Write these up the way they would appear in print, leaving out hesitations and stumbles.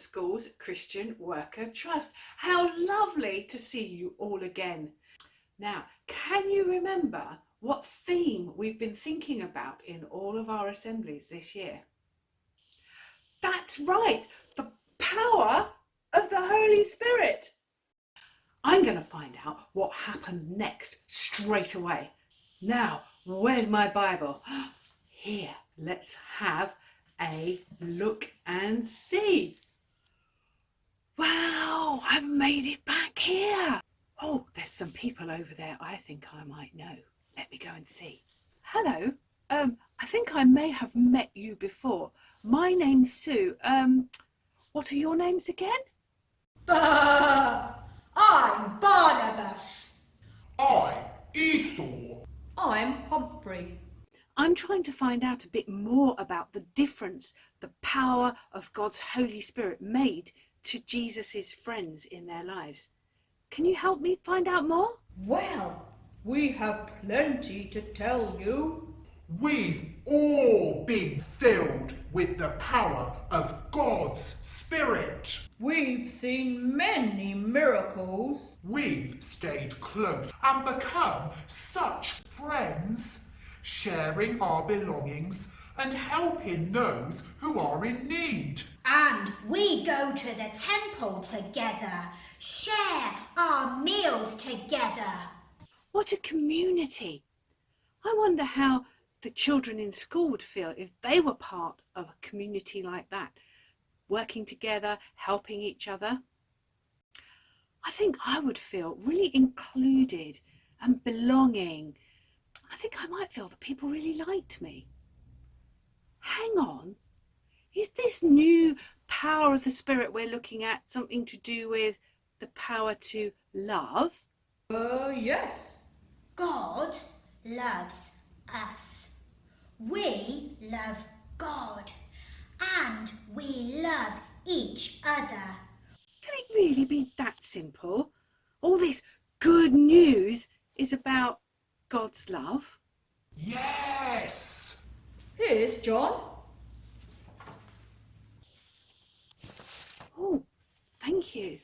school's Christian Worker Trust. How lovely to see you all again. Now, can you remember what theme we've been thinking about in all of our assemblies this year? That's right, the power of the Holy Spirit. I'm going to find out what happened next straight away. Now, where's my Bible? Here, let's have a look and see. Wow, I've made it back here. Oh, there's some people over there I think I might know. Let me go and see. Hello, I think I may have met you before. My name's Sue. What are your names again? I'm Barnabas. I'm Esau. I'm Humphrey. I'm trying to find out a bit more about the difference the power of God's Holy Spirit made to Jesus's friends in their lives. Can you help me find out more? Well, we have plenty to tell you. We've all been filled with the power of God's Spirit. We've seen many miracles. We've stayed close and become such friends, sharing our belongings and helping those who are in need. And we go to the temple together, share our meals together. What a community! I wonder how the children in school would feel if they were part of a community like that, working together, helping each other. I think I would feel really included and belonging. I think I might feel that people really liked me. Hang on, is this new power of the Spirit we're looking at something to do with the power to love? Yes. God loves us. We love God. And we love each other. Can it really be that simple? All this good news is about God's love? Yes! Here's John. Oh, thank you.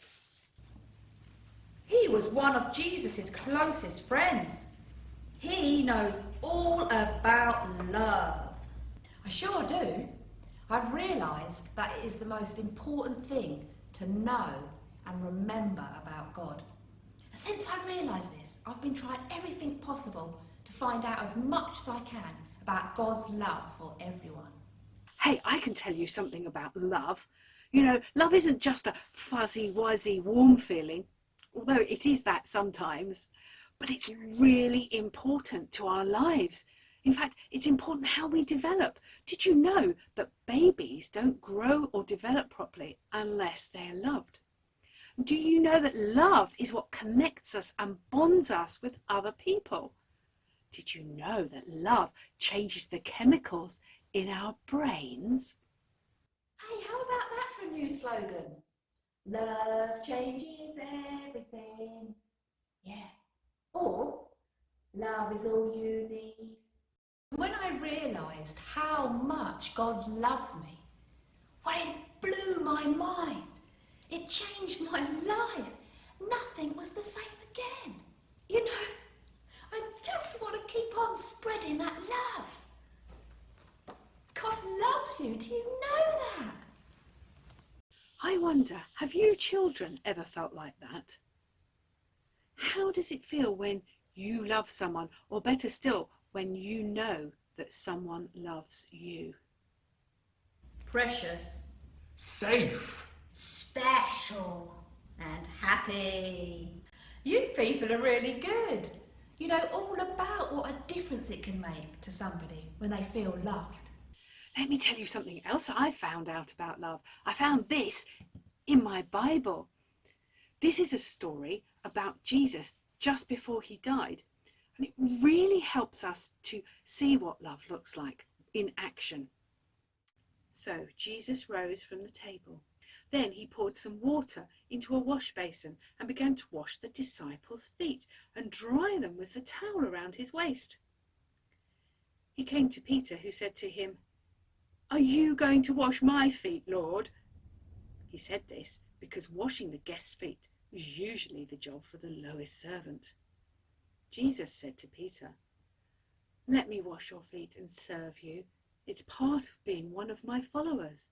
He was one of Jesus's closest friends. He knows all about love. I sure do. I've realised that it is the most important thing to know and remember about God. And since I've realised this, I've been trying everything possible to find out as much as I can about God's love for everyone. Hey, I can tell you something about love. You know, love isn't just a fuzzy, wuzzy, warm feeling, although it is that sometimes, but it's really important to our lives. In fact, it's important how we develop. Did you know that babies don't grow or develop properly unless they're loved? Do you know that love is what connects us and bonds us with other people? Did you know that love changes the chemicals in our brains? Hey, how about that for a new slogan? Love changes everything. Yeah. Or, love is all you need. When I realised how much God loves me, well, it blew my mind. It changed my life. Nothing was the same again. You know, I just want to keep on spreading that love. God loves you. Do you know that? I wonder, have you children ever felt like that? How does it feel when you love someone, or better still, when you know that someone loves you? Precious. Safe. Special. And happy. You people are really good. You know all about what a difference it can make to somebody when they feel loved. Let me tell you something else I found out about love. I found this in my Bible. This is a story about Jesus just before he died. And it really helps us to see what love looks like in action. So Jesus rose from the table. Then he poured some water into a wash basin and began to wash the disciples' feet and dry them with the towel around his waist. He came to Peter, who said to him, "Are you going to wash my feet, Lord?" He said this because washing the guests' feet was usually the job for the lowest servant. Jesus said to Peter, "Let me wash your feet and serve you. It's part of being one of my followers."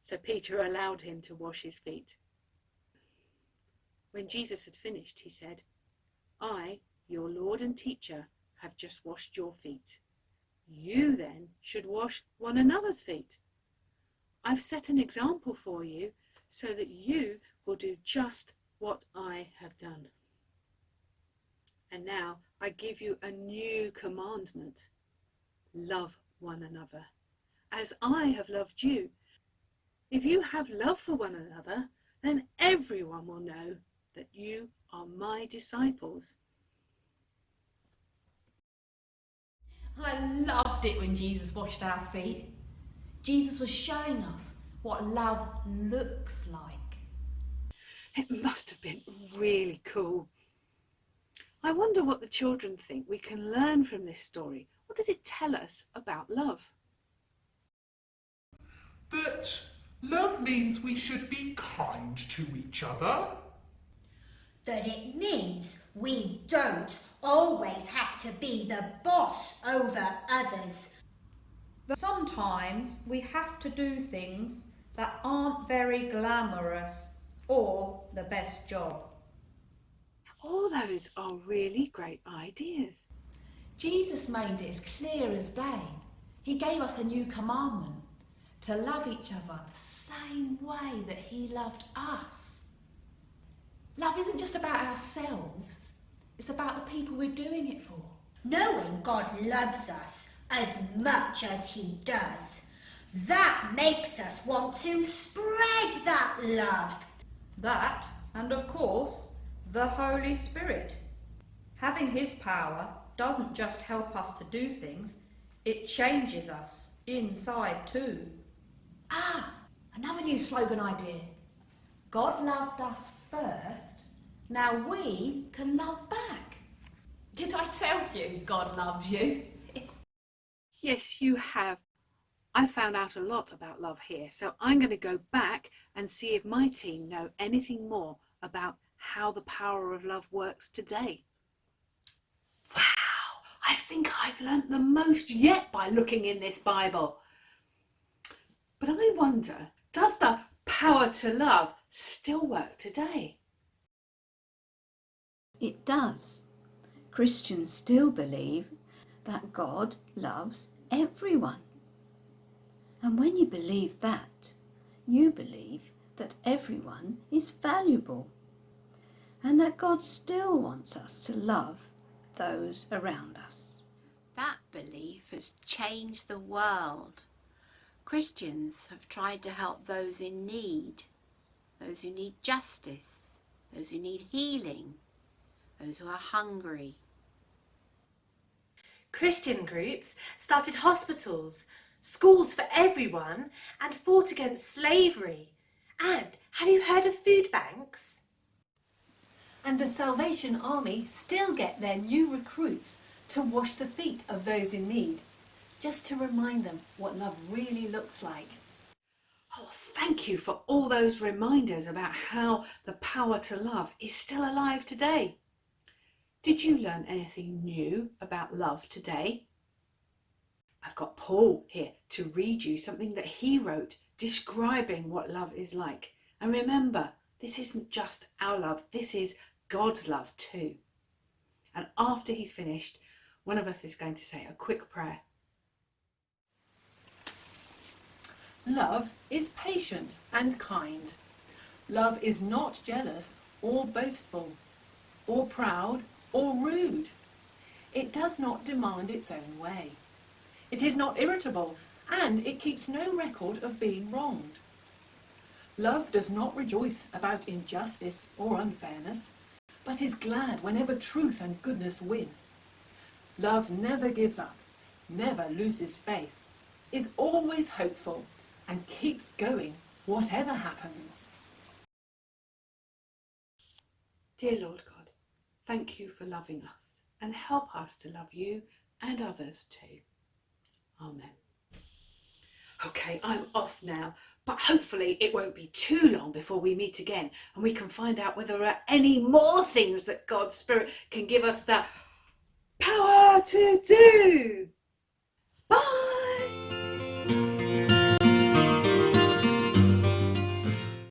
So Peter allowed him to wash his feet. When Jesus had finished, he said, "I, your Lord and teacher, have just washed your feet. You then should wash one another's feet. I've set an example for you so that you will do just what I have done. And now I give you a new commandment. Love one another, as I have loved you. If you have love for one another, then everyone will know that you are my disciples." I loved it when Jesus washed our feet. Jesus was showing us what love looks like. It must have been really cool. I wonder what the children think we can learn from this story. What does it tell us about love? That love means we should be kind to each other. That it means we don't always have to be the boss over others. That sometimes we have to do things that aren't very glamorous or the best job. All those are really great ideas. Jesus made it as clear as day. He gave us a new commandment, to love each other the same way that he loved us. Love isn't just about ourselves, it's about the people we're doing it for. Knowing God loves us as much as he does, that makes us want to spread that love. That, and of course, the Holy Spirit. Having his power doesn't just help us to do things, it changes us inside too. Another new slogan idea. God loved us first, now we can love back. Did I tell you God loves you? Yes, you have. I found out a lot about love here, so I'm going to go back and see if my team know anything more about how the power of love works today. Wow, I think I've learnt the most yet by looking in this Bible. But I wonder, does the power to love still work today? It does. Christians still believe that God loves everyone. And when you believe that, you believe that everyone is valuable and that God still wants us to love those around us. That belief has changed the world. Christians have tried to help those in need, those who need justice, those who need healing, those who are hungry. Christian groups started hospitals, schools for everyone, and fought against slavery. And have you heard of food banks? And the Salvation Army still get their new recruits to wash the feet of those in need, just to remind them what love really looks like. Oh, thank you for all those reminders about how the power to love is still alive today. Did you learn anything new about love today? I've got Paul here to read you something that he wrote describing what love is like. And remember, this isn't just our love, this is God's love too. And after he's finished, one of us is going to say a quick prayer. Love is patient and kind. Love is not jealous or boastful, or proud or rude. It does not demand its own way. It is not irritable, and it keeps no record of being wronged. Love does not rejoice about injustice or unfairness, but is glad whenever truth and goodness win. Love never gives up, never loses faith, is always hopeful, and keeps going whatever happens. Dear Lord God, thank you for loving us and help us to love you and others too. Amen. Okay, I'm off now, But hopefully it won't be too long before we meet again and we can find out whether there are any more things that God's Spirit can give us the power to do.